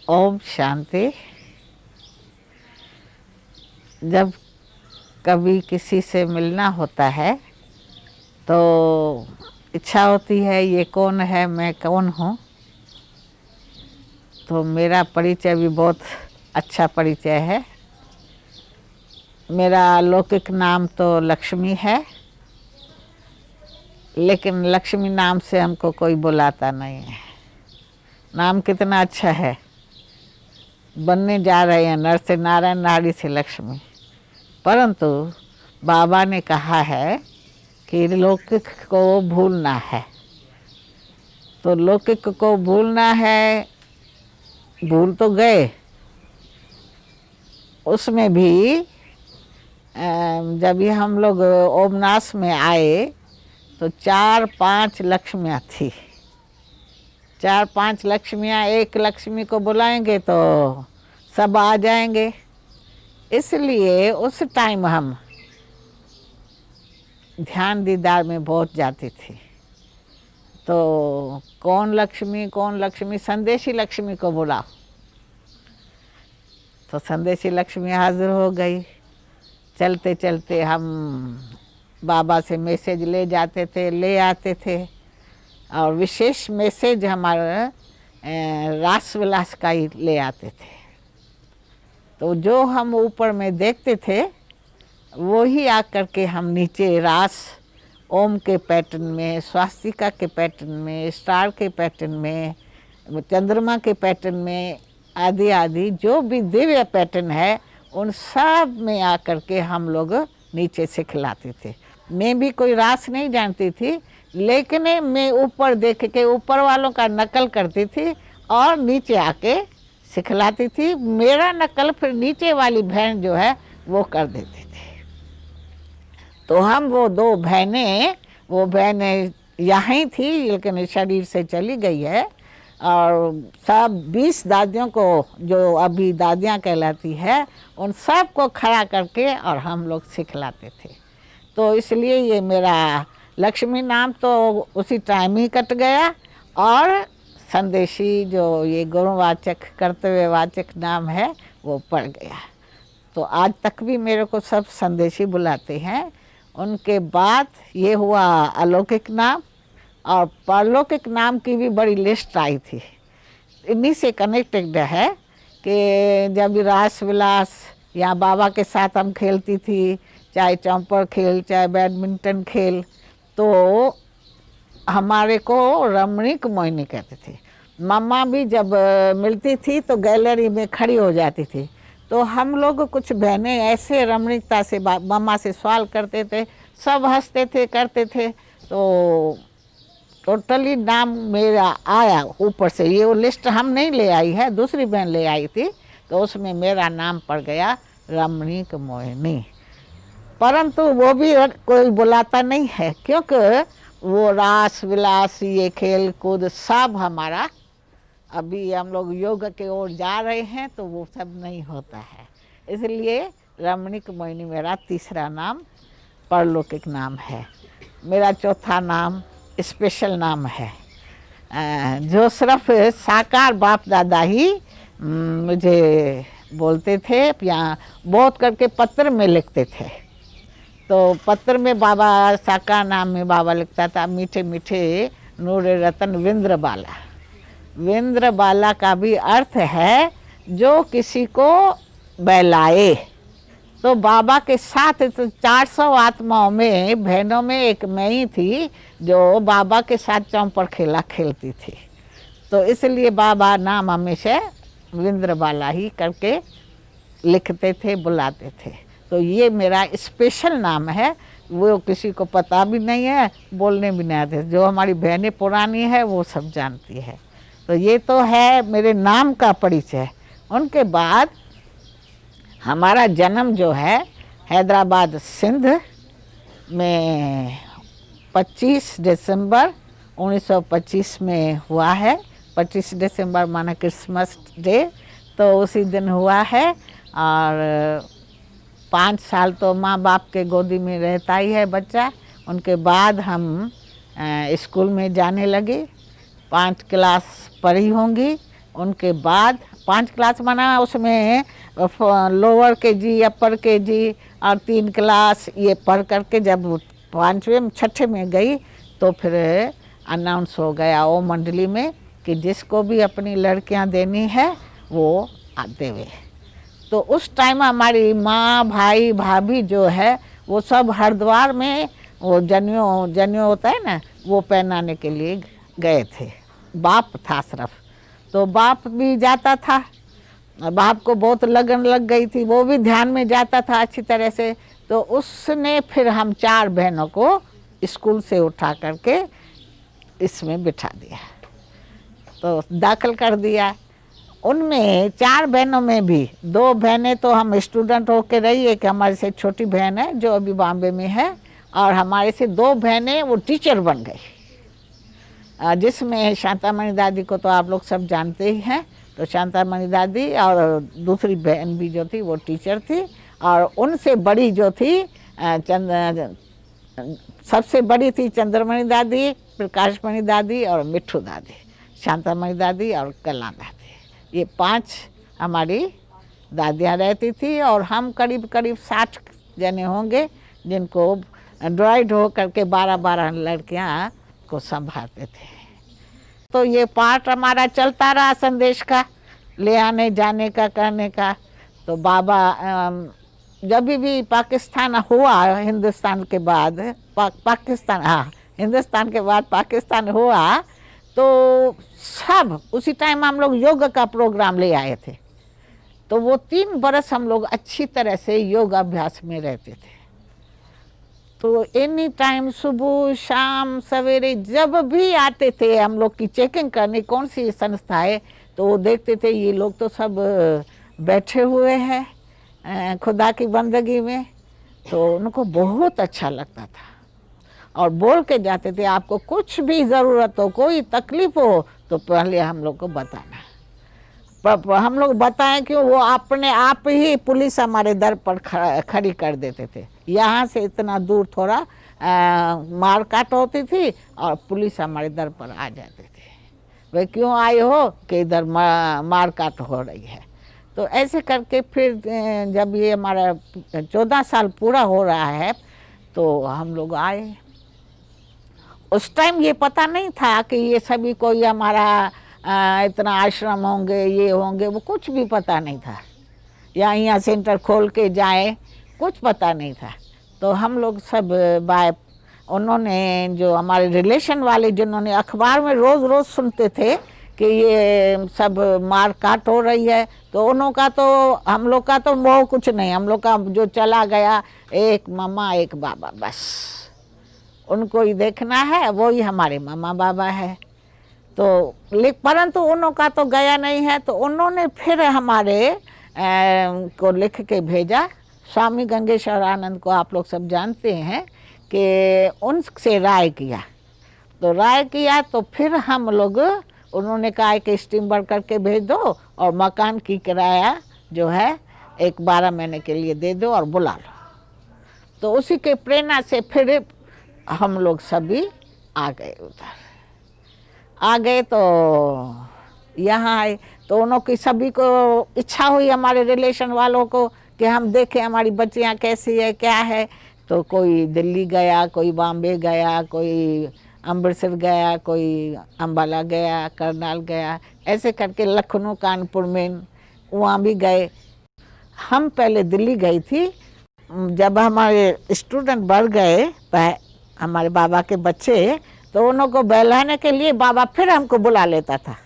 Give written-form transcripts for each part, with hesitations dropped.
ओम शांति। जब कभी किसी से मिलना होता है तो इच्छा होती है ये कौन है, मैं कौन हूँ। तो मेरा परिचय भी बहुत अच्छा परिचय है। मेरा लौकिक नाम तो लक्ष्मी है, लेकिन लक्ष्मी नाम से हमको कोई बुलाता नहीं है। नाम कितना अच्छा है, बनने जा रहे हैं नर से नारायण, नारी से लक्ष्मी। परंतु बाबा ने कहा है कि लौकिक को भूलना है। तो लौकिक को भूलना है, भूल तो गए। उसमें भी जब ये हम लोग ओमनास में आए तो 4-5 लक्ष्मियाँ थी। 4-5 लक्ष्मियाँ, एक लक्ष्मी को बुलाएंगे तो सब आ जाएंगे। इसलिए उस टाइम हम ध्यान दीदार में बहुत जाती थी। तो कौन लक्ष्मी, संदेशी लक्ष्मी को बुलाओ। तो संदेशी लक्ष्मी हाजिर हो गई। चलते चलते हम बाबा से मैसेज ले जाते थे, ले आते थे। और विशेष मैसेज हमारा रास विलास का ही ले आते थे। तो जो हम ऊपर में देखते थे वो ही आकर के हम नीचे रास ओम के पैटर्न में, स्वास्तिका के पैटर्न में, स्टार के पैटर्न में, चंद्रमा के पैटर्न में, आदि आदि जो भी दिव्य पैटर्न है उन सब में आकर के हम लोग नीचे सिखलाते थे। मैं भी कोई रास नहीं जानती थी, लेकिन मैं ऊपर देख के ऊपर वालों का नकल करती थी और नीचे आके सिखलाती थी। मेरा नकल फिर नीचे वाली बहन जो है वो कर देती थी। तो हम वो 2 बहनें, वो बहनें यहाँ थी लेकिन शरीर से चली गई है। और सब 20 दादियों को, जो अभी दादियाँ कहलाती है, उन सब को खड़ा करके और हम लोग सिखलाते थे। तो इसलिए ये मेरा लक्ष्मी नाम तो उसी टाइम ही कट गया। और संदेशी जो ये गुणवाचक, कर्तव्यवाचक नाम है वो पड़ गया। तो आज तक भी मेरे को सब संदेशी बुलाते हैं। उनके बाद ये हुआ अलौकिक नाम, और परलौकिक नाम की भी बड़ी लिस्ट आई थी। इन्हीं से कनेक्टेड है कि जब रास विलास या बाबा के साथ हम खेलती थी, चाहे चौंपर खेल, चाहे बैडमिंटन खेल, तो हमारे को रमणीक मोहिनी कहते थे। मम्मा भी जब मिलती थी तो गैलरी में खड़ी हो जाती थी। तो हम लोग कुछ बहनें ऐसे रमणीकता से मम्मा से सवाल करते थे, सब हंसते थे, करते थे। तो टोटली नाम मेरा आया ऊपर से। ये वो लिस्ट हम नहीं ले आई है, दूसरी बहन ले आई थी। तो उसमें मेरा नाम पड़ गया रमणीक मोहिनी। परंतु वो भी कोई बुलाता नहीं है, क्योंकि वो रास विलास, ये खेल कूद सब हमारा, अभी हम लोग योग के ओर जा रहे हैं तो वो सब नहीं होता है। इसलिए रमणीक मोहिनी मेरा तीसरा नाम, परलौकिक नाम है। मेरा चौथा नाम स्पेशल नाम है, जो सिर्फ साकार बाप दादा ही मुझे बोलते थे, या बहुत करके पत्र में लिखते थे। तो पत्र में बाबा, साकार नाम में बाबा लिखता था, मीठे मीठे नूर रतन विंद्र बाला। विंद्र बाला का भी अर्थ है जो किसी को बहलाए। तो बाबा के साथ तो 400 आत्माओं में, बहनों में एक मैं ही थी जो बाबा के साथ चौंपर खेला खेलती थी। तो इसलिए बाबा नाम हमेशा विंद्र बाला ही करके लिखते थे, बुलाते थे। तो ये मेरा स्पेशल नाम है, वो किसी को पता भी नहीं है, बोलने भी नहीं आते। जो हमारी बहनें पुरानी है वो सब जानती है। तो ये तो है मेरे नाम का परिचय। उनके बाद हमारा जन्म जो है हैदराबाद सिंध में 25 दिसंबर 1925 में हुआ है। 25 दिसंबर माना क्रिसमस डे, तो उसी दिन हुआ है। और 5 साल तो माँ बाप के गोदी में रहता ही है बच्चा। उनके बाद हम स्कूल में जाने लगे, 5 क्लास पढ़ी होंगी। उनके बाद 5 क्लास बना, उसमें लोअर केजी, अपर केजी और 3 क्लास ये पढ़ करके जब 5वें 6ठे में गई तो फिर अनाउंस हो गया वो मंडली में कि जिसको भी अपनी लड़कियां देनी है वो देवे। तो उस टाइम हमारी माँ, भाई, भाभी जो है वो सब हरिद्वार में वो जनेऊ होता है ना, वो पहनाने के लिए गए थे। बाप था सिर्फ, तो बाप भी जाता था, बाप को बहुत लगन लग गई थी, वो भी ध्यान में जाता था अच्छी तरह से। तो उसने फिर हम 4 बहनों को स्कूल से उठा करके इसमें बिठा दिया, तो दाखिल कर दिया। उनमें 4 बहनों में भी 2 बहनें तो हम स्टूडेंट होके रही, एक हमारे से छोटी बहन है जो अभी बॉम्बे में है, और हमारे से 2 बहनें वो टीचर बन गई, जिसमें शांतामणि दादी को तो आप लोग सब जानते ही हैं। तो शांतामणि दादी और दूसरी बहन भी जो थी वो टीचर थी, और उनसे बड़ी जो थी सबसे बड़ी थी चंद्रमणि दादी, प्रकाशमणि दादी और मिट्ठू दादी, शांतामणि दादी और कला दादी। ये 5 हमारी दादियाँ रहती थी, और हम करीब करीब 60 जने होंगे जिनको एंड्रॉयड हो करके 12-12 लड़कियाँ को संभालते थे। तो ये पार्ट हमारा चलता रहा संदेश का, ले आने जाने का, करने का। तो बाबा जब भी पाकिस्तान हुआ, हिंदुस्तान के बाद पाकिस्तान, हाँ हिंदुस्तान के बाद पाकिस्तान हुआ, तो सब उसी टाइम हम लोग योग का प्रोग्राम ले आए थे। तो वो 3 बरस हम लोग अच्छी तरह से योग अभ्यास में रहते थे। तो एनी टाइम सुबह शाम सवेरे जब भी आते थे हम लोग की चेकिंग करने कौन सी संस्था है, तो वो देखते थे ये लोग तो सब बैठे हुए हैं खुदा की बंदगी में। तो उनको बहुत अच्छा लगता था, और बोल के जाते थे आपको कुछ भी ज़रूरत हो, कोई तकलीफ हो तो पहले हम लोग को बताना। हम लोग बताएं क्यों, वो अपने आप ही पुलिस हमारे दर पर खड़ी कर देते थे। यहाँ से इतना दूर थोड़ा मार काट होती थी, और पुलिस हमारे दर पर आ जाते थे, वे क्यों आए हो कि इधर मार काट हो रही है। तो ऐसे करके फिर जब ये हमारा 14 साल पूरा हो रहा है तो हम लोग आए। उस टाइम ये पता नहीं था कि ये सभी कोई हमारा इतना आश्रम होंगे, ये होंगे, वो कुछ भी पता नहीं था, या यहाँ सेंटर खोल के जाए, कुछ पता नहीं था। तो हम लोग सब बाय उन्होंने जो हमारे रिलेशन वाले जिन्होंने अखबार में रोज़ रोज़ सुनते थे कि ये सब मार काट हो रही है, तो उन्हों का तो हम लोग का तो वो कुछ नहीं, हम लोग का जो चला गया एक मम्मा एक बाबा, बस उनको ही देखना है, वो ही हमारे मम्मा बाबा है। तो परंतु उन्हों का तो गया नहीं है। तो उन्होंने फिर हमारे को लिख के भेजा, स्वामी गंगेश्वर आनंद को आप लोग सब जानते हैं, कि उनसे राय किया। तो राय किया तो फिर हम लोग, उन्होंने कहा कि स्टीमर करके भेज दो, और मकान की किराया जो है 12 महीने के लिए दे दो और बुला लो। तो उसी के प्रेरणा से फिर हम लोग सभी आ गए, उधर आ गए। तो यहाँ आए तो उन्हों की सभी को इच्छा हुई, हमारे रिलेशन वालों को, कि हम देखें हमारी बच्चियाँ कैसी है, क्या है। तो कोई दिल्ली गया, कोई बॉम्बे गया, कोई अमृतसर गया, कोई अम्बाला गया, करनाल गया, ऐसे करके लखनऊ, कानपुर में वहाँ भी गए। हम पहले दिल्ली गई थी। जब हमारे स्टूडेंट बढ़ गए, हमारे बाबा के बच्चे, तो उन्हों को बहलाने के लिए बाबा फिर हमको बुला लेता था,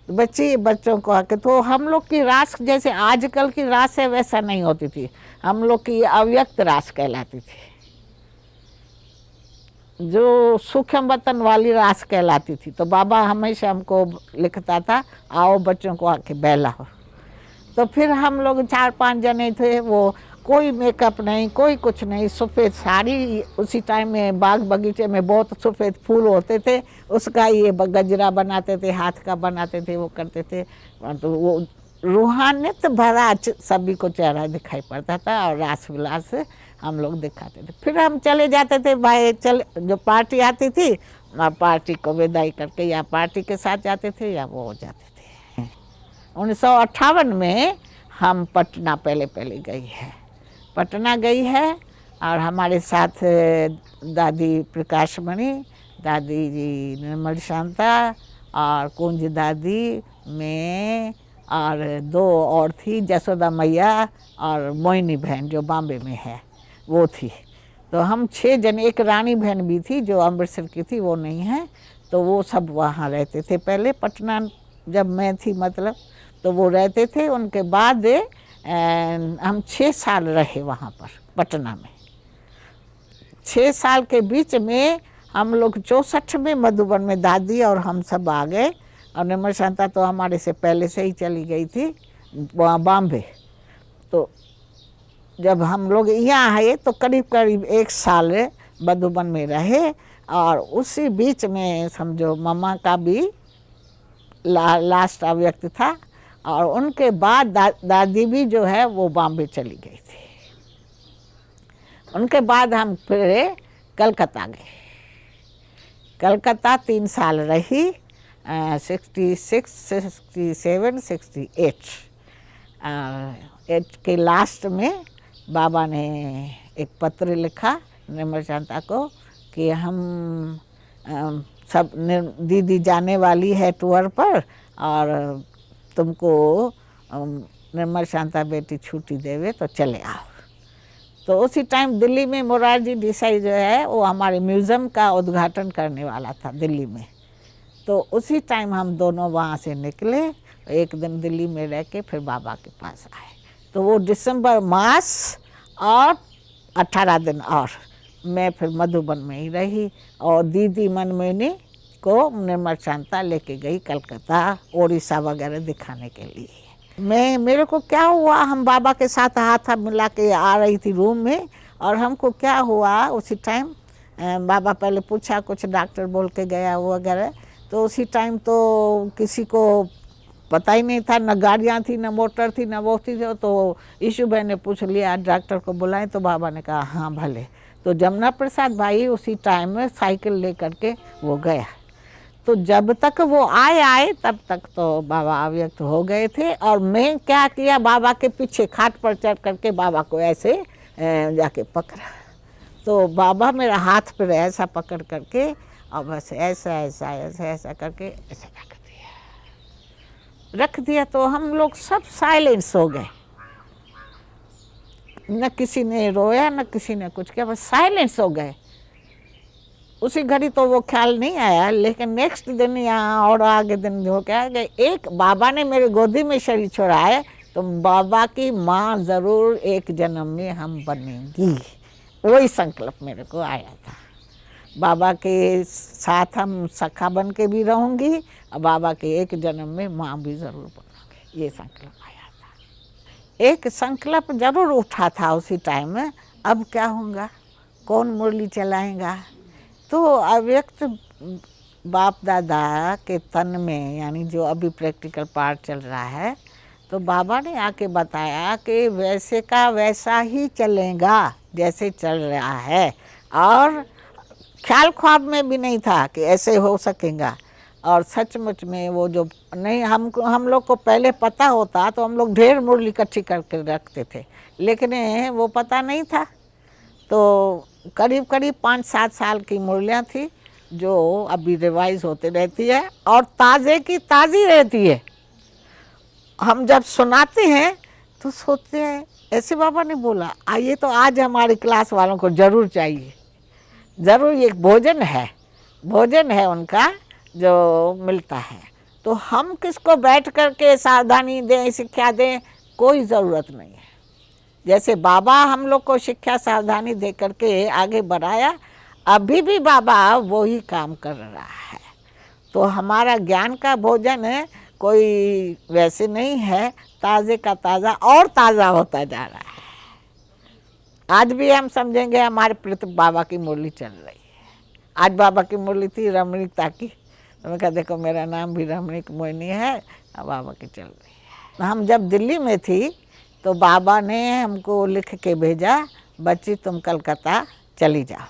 बच्चों को आके। तो हम लोग की रास जैसे आजकल की रास है वैसा नहीं होती थी, हम लोग की अव्यक्त रास कहलाती थी, जो सूक्ष्म वतन वाली रास कहलाती थी। तो बाबा हमेशा हमको लिखता था, आओ बच्चों को आके बहलाओ। तो फिर हम लोग 4-5 जने थे, वो कोई मेकअप नहीं, कोई कुछ नहीं, सफ़ेद साड़ी। उसी टाइम में बाग बगीचे में बहुत सफ़ेद फूल होते थे, उसका ये गजरा बनाते थे, हाथ का बनाते थे, वो करते थे। तो वो रूहानियत भरा सभी को चेहरा दिखाई पड़ता था, और रास विलास हम लोग दिखाते थे। फिर हम चले जाते थे भाई, जो पार्टी आती थी, पार्टी को विदाई करके या पार्टी के साथ जाते थे या वो हो जाते थे। 1958 में हम पटना पहले पहले गई है, पटना गई है। और हमारे साथ दादी प्रकाशमणि, दादी जी निर्मल शांता और कुंज दादी, मैं और 2 और थी, जसोदा मैया और मोहिनी बहन जो बॉम्बे में है वो थी। तो हम 6 जन, एक रानी बहन भी थी जो अमृतसर की थी, वो नहीं है। तो वो सब वहाँ रहते थे पहले, पटना जब मैं थी मतलब, तो वो रहते थे। उनके बाद हम 6 साल रहे वहाँ पर पटना में। 6 साल के बीच में हम लोग 64 में मधुबन में दादी और हम सब आ गए। और निर्मल शांता तो हमारे से पहले से ही चली गई थी बॉम्बे। तो जब हम लोग यहाँ आए तो करीब करीब 1 साल मधुबन में रहे। और उसी बीच में समझो मम्मा का भी लास्ट अव्यक्त था। और उनके बाद दादी भी जो है वो बॉम्बे चली गई थी। उनके बाद हम फिर कलकत्ता गए। कलकत्ता 3 साल रही, 66, 67, 68। 8 के लास्ट में बाबा ने एक पत्र लिखा निर्मल शांता को कि हम सब दीदी जाने वाली है टूर पर और तुमको निर्मल शांता बेटी छुट्टी देवे तो चले आओ। तो उसी टाइम दिल्ली में मोरारजी देसाई जो है वो हमारे म्यूज़ियम का उद्घाटन करने वाला था दिल्ली में। तो उसी टाइम हम दोनों वहाँ से निकले, एक दिन दिल्ली में रह के फिर बाबा के पास आए। तो वो दिसंबर मास और 18 दिन और मैं फिर मधुबन में ही रही। और दीदी मनमोहिनी को निर्मल शांता लेके गई कलकत्ता ओडिशा वगैरह दिखाने के लिए। मेरे को क्या हुआ, हम बाबा के साथ हाथ मिला के आ रही थी रूम में। और हमको क्या हुआ उसी टाइम, बाबा पहले पूछा, कुछ डॉक्टर बोल के गया वो वगैरह। तो उसी टाइम तो किसी को पता ही नहीं था, न गाड़ियाँ थी, न मोटर थी, न वो थी। तो ईशु भाई ने पूछ लिया डॉक्टर को बुलाएं। तो बाबा ने कहा हाँ भले। तो जमुना प्रसाद भाई उसी टाइम में साइकिल लेकर के वो गया। तो जब तक वो आए तब तक तो बाबा अव्यक्त हो गए थे। और मैं क्या किया, बाबा के पीछे खाट पर चढ़ करके बाबा को ऐसे जाके पकड़ा। तो बाबा मेरा हाथ पर ऐसा पकड़ करके और बस ऐसा ऐसा ऐसा ऐसा करके ऐसा रख दिया। तो हम लोग सब साइलेंस हो गए, न किसी ने रोया न किसी ने कुछ किया, बस साइलेंस हो गए। उसी घड़ी तो वो ख्याल नहीं आया, लेकिन नेक्स्ट दिन या और आगे दिन हो गया कि एक बाबा ने मेरे गोदी में शरीर छोड़ा है तो बाबा की माँ ज़रूर एक जन्म में हम बनेंगी। वही संकल्प मेरे को आया था। बाबा के साथ हम सखा बन के भी रहूँगी और बाबा के एक जन्म में माँ भी ज़रूर बनूँगी, ये संकल्प आया था। एक संकल्प जरूर उठा था उसी टाइम में, अब क्या होगा, कौन मुरली चलाएगा। तो अव्यक्त बाप दादा के तन में, यानी जो अभी प्रैक्टिकल पार्ट चल रहा है, तो बाबा ने आके बताया कि वैसे का वैसा ही चलेगा जैसे चल रहा है। और ख्याल ख्वाब में भी नहीं था कि ऐसे हो सकेगा। और सचमुच में वो जो नहीं, हम लोग को पहले पता होता तो हम लोग ढेर मुरली इकट्ठी करके रखते थे, लेकिन वो पता नहीं था। तो करीब करीब 5-7 साल की मुरलियाँ थी जो अभी रिवाइज होते रहती है और ताज़े की ताज़ी रहती है। हम जब सुनाते हैं तो सोचते हैं ऐसे बाबा ने बोला, आइए तो आज हमारी क्लास वालों को ज़रूर चाहिए, ज़रूर ये भोजन है उनका जो मिलता है। तो हम किसको बैठ करके सावधानी दें, शिक्षा दें, कोई ज़रूरत नहीं है। जैसे बाबा हम लोग को शिक्षा सावधानी दे करके आगे बढ़ाया, अभी भी बाबा वही काम कर रहा है। तो हमारा ज्ञान का भोजन है कोई वैसे नहीं है, ताज़े का ताज़ा और ताज़ा होता जा रहा है। आज भी हम समझेंगे हमारे प्रति बाबा की मुरली चल रही है। आज बाबा की मुरली थी रमणीकता की, तो मैं कहा देखो मेरा नाम भी रमणीक मोहिनी है, अब बाबा की चल रही है। हम जब दिल्ली में थी तो बाबा ने हमको लिख के भेजा, बच्ची तुम कलकत्ता चली जाओ,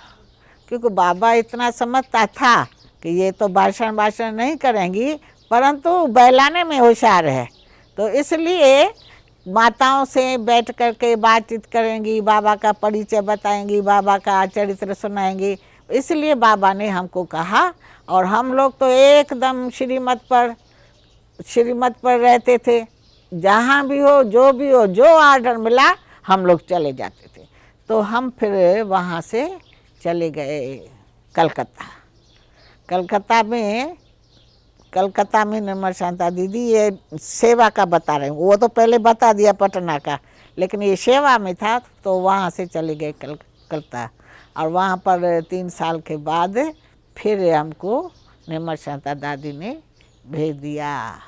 क्योंकि बाबा इतना समझता था कि ये तो भाषण नहीं करेंगी, परंतु बहलाने में होशियार है। तो इसलिए माताओं से बैठ कर के बातचीत करेंगी, बाबा का परिचय बताएंगी, बाबा का चरित्र सुनाएंगी। इसलिए बाबा ने हमको कहा, और हम लोग तो एकदम श्रीमत पर रहते थे। जहाँ भी हो, जो ऑर्डर मिला हम लोग चले जाते थे। तो हम फिर वहाँ से चले गए कलकत्ता। कलकत्ता में निर्मल शांता दीदी, ये सेवा का बता रहे हूँ, वो तो पहले बता दिया पटना का, लेकिन ये सेवा में था तो वहाँ से चले गए कलकत्ता। और वहाँ पर 3 साल के बाद फिर हमको निर्मल शांता दादी ने भेज दिया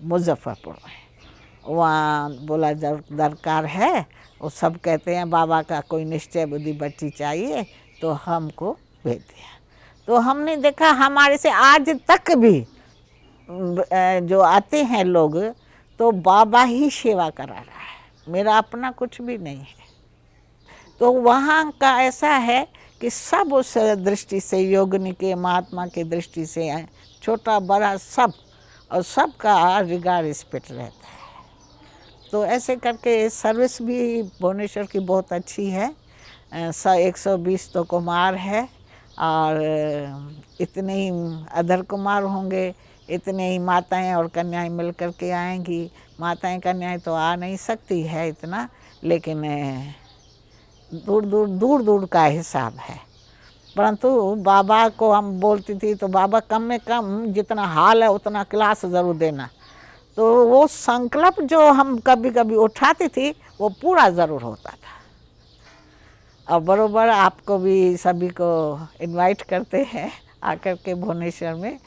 मुजफ्फरपुर में। वहाँ बोला दरकार है, वो सब कहते हैं बाबा का कोई निश्चय बुद्धि बच्ची चाहिए, तो हमको भेज दिया। तो हमने देखा हमारे से आज तक भी जो आते हैं लोग, तो बाबा ही सेवा करा रहा है, मेरा अपना कुछ भी नहीं है। तो वहाँ का ऐसा है कि सब उस दृष्टि से, योगिनी के महात्मा के दृष्टि से, छोटा बड़ा सब, और सबका रिगार्ड रिस्पेक्ट रहता है। तो ऐसे करके सर्विस भी भुवनेश्वर की बहुत अच्छी है। 120 तो कुमार है, और इतने ही अधर कुमार होंगे, इतने ही माताएं और कन्याएं मिल कर के आएंगी। माताएं कन्याएं तो आ नहीं सकती है इतना, लेकिन दूर दूर का हिसाब है। परंतु बाबा को हम बोलती थी तो बाबा कम में कम जितना हाल है उतना क्लास ज़रूर देना। तो वो संकल्प जो हम कभी कभी उठाती थी वो पूरा ज़रूर होता था। और बरोबर आपको भी सभी को इनवाइट करते हैं, आकर के भुवनेश्वर में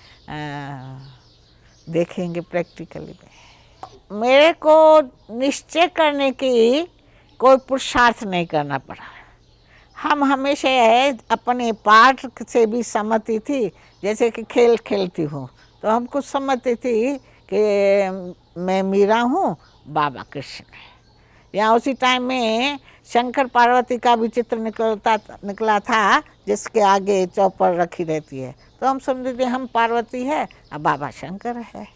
देखेंगे प्रैक्टिकली में। मेरे को निश्चय करने की कोई पुरुषार्थ नहीं करना पड़ा। हम हमेशा अपने पाठ से भी सहमति थी, जैसे कि खेल खेलती हूँ तो हमको सहमति थी कि मैं मीरा हूँ, बाबा कृष्ण है। यहाँ उसी टाइम में शंकर पार्वती का भी चित्र निकला था, जिसके आगे चौपर रखी रहती है। तो हम समझते थे हम पार्वती है और बाबा शंकर है।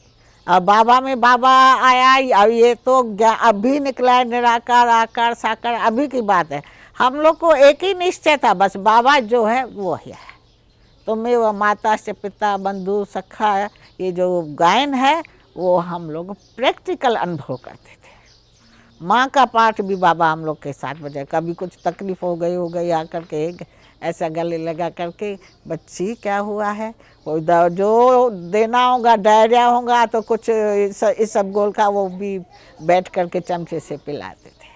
और बाबा में बाबा आया, और ये तो अभी निकला है, निराकार आकार साकार, अभी की बात है। हम लोग को एक ही निश्चय था, बस बाबा जो है वो है। तो मैं वो माता से पिता बंधु सखा, ये जो गायन है वो हम लोग प्रैक्टिकल अनुभव करते थे। माँ का पाठ भी बाबा हम लोग के साथ बजाए। कभी कुछ तकलीफ हो गई आकर के ऐसा गले लगा करके, बच्ची क्या हुआ है, कोई जो देना होगा, डायरिया होगा तो कुछ इस सब गोल का वो भी बैठ करके चमचे से पिलाते थे।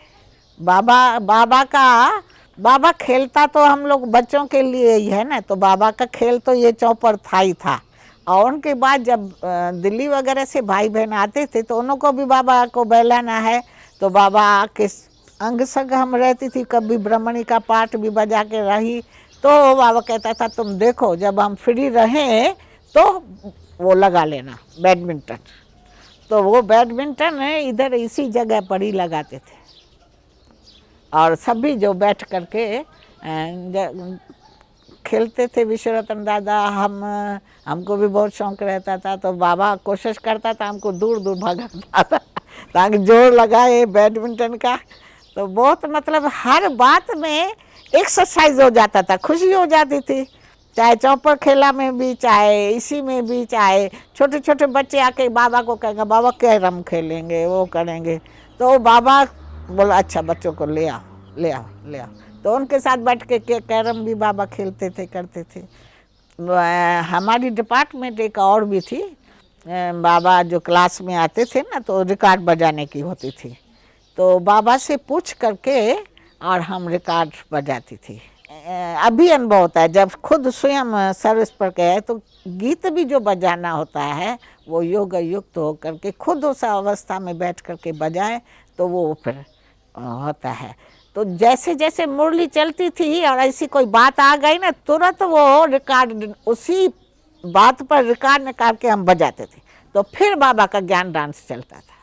बाबा खेलता तो हम लोग बच्चों के लिए ही है ना, तो बाबा का खेल तो ये चौपर था ही था। और उनके बाद जब दिल्ली वगैरह से भाई बहन आते थे तो उनको भी बाबा को बहलाना है, तो बाबा के अंग संग हम रहती थी। कभी ब्रह्मणी का पाठ भी बजा के रही तो बाबा कहता था तुम देखो जब हम फ्री रहें तो वो लगा लेना बैडमिंटन। तो वो बैडमिंटन इधर इसी जगह पर ही लगाते थे, और सभी जो बैठ करके खेलते थे। विश्वरतन दादा, हमको भी बहुत शौक रहता था, तो बाबा कोशिश करता था हमको दूर दूर भगाता था ताकि जोर लगाए बैडमिंटन का। तो बहुत मतलब हर बात में एक्सरसाइज हो जाता था, खुशी हो जाती थी। चाहे चौपर खेला में भी, चाहे इसी में भी, चाहे छोटे छोटे बच्चे आके बाबा को कहेंगे बाबा कैरम खेलेंगे, वो करेंगे, तो बाबा बोला अच्छा बच्चों को ले आओ। तो उनके साथ बैठ के कैरम भी बाबा खेलते थे, करते थे। हमारी डिपार्टमेंट एक और भी थी, बाबा जो क्लास में आते थे ना तो रिकॉर्ड बजाने की होती थी, तो बाबा से पूछ करके और हम रिकॉर्ड बजाती थी। अभी अनुभव होता है जब खुद स्वयं सर्विस पर गए तो गीत भी जो बजाना होता है वो योग युक्त होकर के खुद उस अवस्था में बैठ करके बजाएं तो वो फिर होता है। तो जैसे जैसे मुरली चलती थी और ऐसी कोई बात आ गई ना, तुरंत वो रिकॉर्ड उसी बात पर रिकॉर्ड निकाल के हम बजाते थे। तो फिर बाबा का ज्ञान डांस चलता था,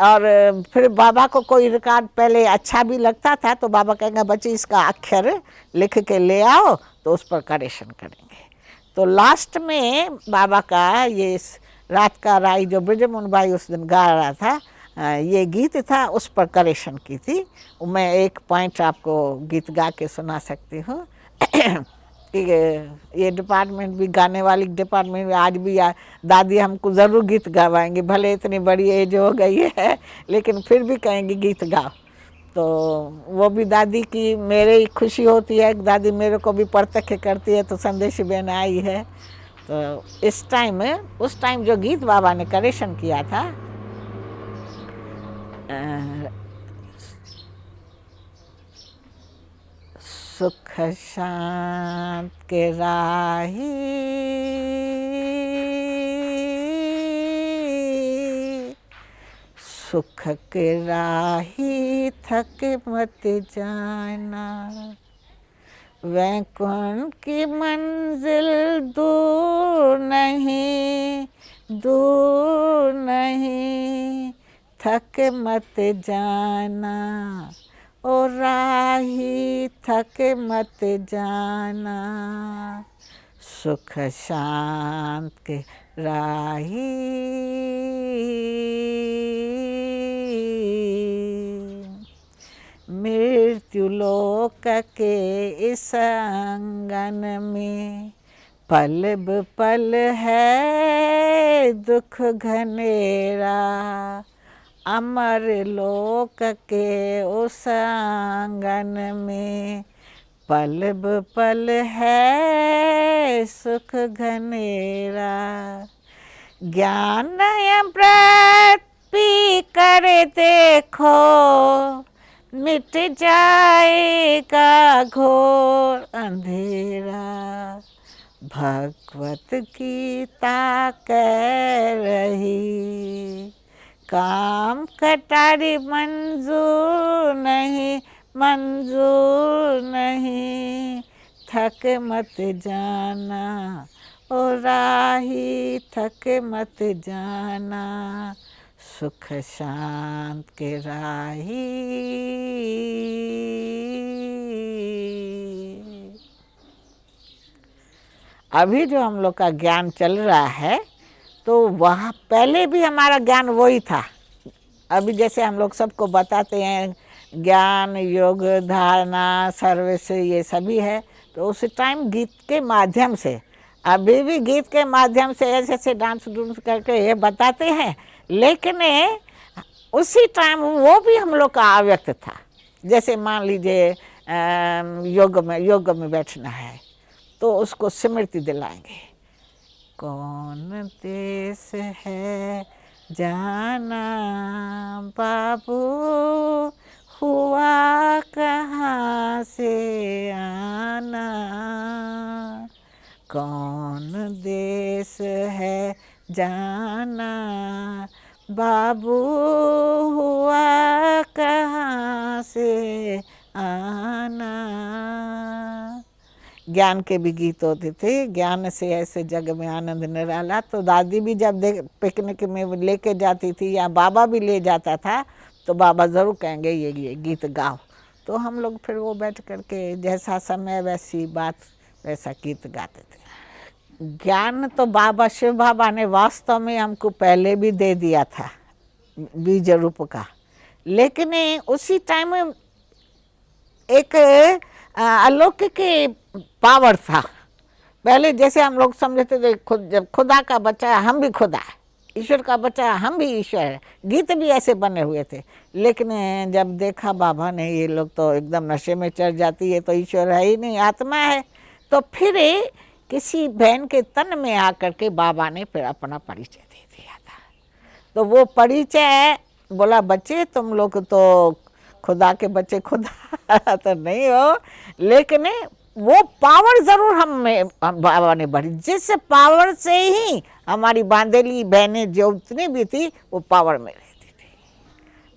और फिर बाबा को कोई रिकॉर्ड पहले अच्छा भी लगता था तो बाबा कहेंगे बच्चे इसका अक्षर लिख के ले आओ, तो उस पर करेक्शन करेंगे। तो लास्ट में बाबा का ये रात का राई जो ब्रजमोहन भाई उस दिन गा रहा था, ये गीत था, उस पर करेक्शन की थी। मैं एक पॉइंट आपको गीत गा के सुना सकती हूँ कि ये डिपार्टमेंट भी, गाने वाली डिपार्टमेंट में आज भी दादी हमको ज़रूर गीत गवाएंगी, भले इतनी बड़ी एज हो गई है लेकिन फिर भी कहेंगी गीत गाओ। तो वो भी दादी की मेरे ही खुशी होती है, दादी मेरे को भी प्रत्यक्ष करती है। तो संदेशी बहन आई है, तो इस टाइम, उस टाइम जो गीत बाबा ने करेक्शन किया था, सुख शांत के राही सुख के राही थक मत जाना, वैकुंठ की मंजिल दूर नहीं, दूर नहीं, थक मत जाना, ओ राही थक मत जाना, सुख शांत के राही। मृत्यु लोक के इस आंगन में पल ब पल है दुख घनेरा, अमर लोक के उस आंगन में पल ब पल है सुख घनेरा, ज्ञान अमृत पी कर देखो मिट जाएगा घोर अंधेरा, भगवत गीता कह रही काम कटारी मंजूर नहीं, मंजूर नहीं, थक मत जाना, ओ राही थक मत जाना, सुख शांत के राही। अभी जो हम लोग का ज्ञान चल रहा है, तो वह पहले भी हमारा ज्ञान वही था। अभी जैसे हम लोग सबको बताते हैं ज्ञान, योग, धारणा, सर्विस, ये सभी है, तो उस टाइम गीत के माध्यम से, अभी भी गीत के माध्यम से ऐसे ऐसे डांस डूंस करके ये बताते हैं, लेकिन उसी टाइम वो भी हम लोग का अव्यक्त था। जैसे मान लीजिए योग में बैठना है तो उसको स्मृति दिलाएंगे, कौन देश है जाना बाबू, हुआ कहाँ से आना, कौन देश है जाना बाबू, हुआ कहाँ से आना। ज्ञान के भी गीत होते थे, ज्ञान से ऐसे जग में आनंद निराला। तो दादी भी जब पिकनिक में लेके जाती थी या बाबा भी ले जाता था, तो बाबा ज़रूर कहेंगे ये गीत गाओ। तो हम लोग फिर वो बैठ करके जैसा समय वैसी बात वैसा गीत गाते थे। ज्ञान तो बाबा शिव बाबा ने वास्तव में हमको पहले भी दे दिया था बीज रूप का, लेकिन उसी टाइम एक अलौकिक पावर था। पहले जैसे हम लोग समझते थे खुद, जब खुदा का बच्चा है हम भी खुदा है, ईश्वर का बच्चा है हम भी ईश्वर है, गीत भी ऐसे बने हुए थे। लेकिन जब देखा बाबा ने ये लोग तो एकदम नशे में चढ़ जाती है, तो ईश्वर है ही नहीं, आत्मा है, तो फिर किसी बहन के तन में आकर के बाबा ने फिर अपना परिचय दे दिया था। तो वो परिचय बोला, बच्चे तुम लोग तो खुदा के बच्चे खुदा तो नहीं हो, लेकिन वो पावर ज़रूर हम बाबा ने भरी, जिस पावर से ही हमारी बांधेली बहनें जो उतनी भी थी वो पावर में रहती थी।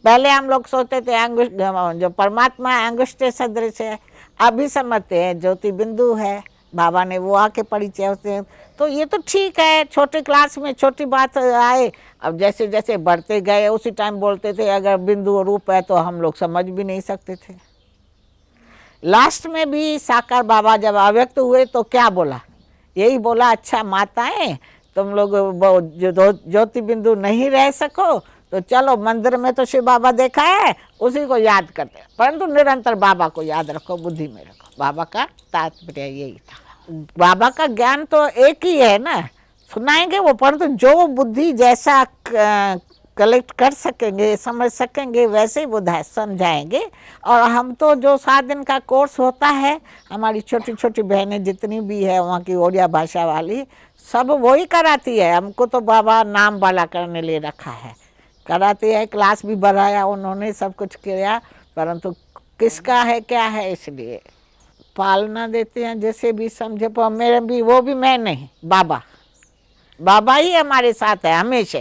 पहले हम लोग सोचते थे अंगुष्ठ, जो परमात्मा अंगुष्ठ सदृश है, अभी समझते हैं ज्योति बिंदु है, बाबा ने वो आके परिचय होते हैं। तो ये तो ठीक है, छोटे क्लास में छोटी बात आए, अब जैसे जैसे बढ़ते गए उसी टाइम बोलते थे अगर बिंदु रूप है तो हम लोग समझ भी नहीं सकते थे। लास्ट में भी साकार बाबा जब अव्यक्त हुए तो क्या बोला, यही बोला, अच्छा माताएं तुम लोग ज्योति बिंदु नहीं रह सको तो चलो मंदिर में तो शिव बाबा देखा है, उसी को याद करते हैं, परंतु निरंतर बाबा को याद रखो, बुद्धि में रखो। बाबा का तात्पर्य यही था। बाबा का ज्ञान तो एक ही है ना, सुनाएंगे वो, परंतु जो बुद्धि जैसा कलेक्ट कर सकेंगे, समझ सकेंगे, वैसे ही बुद्ध समझाएंगे। और हम तो जो 7 दिन का कोर्स होता है, हमारी छोटी छोटी बहनें जितनी भी है वहाँ की ओडिया भाषा वाली, सब वही कराती है। हमको तो बाबा नाम वाला करने ले रखा है, कराती है, क्लास भी बढ़ाया उन्होंने, सब कुछ किया, परंतु किसका है क्या है, इसलिए पालना देते हैं जैसे भी समझे। पर मेरे भी वो भी मैं नहीं, बाबा ही हमारे साथ है हमेशा।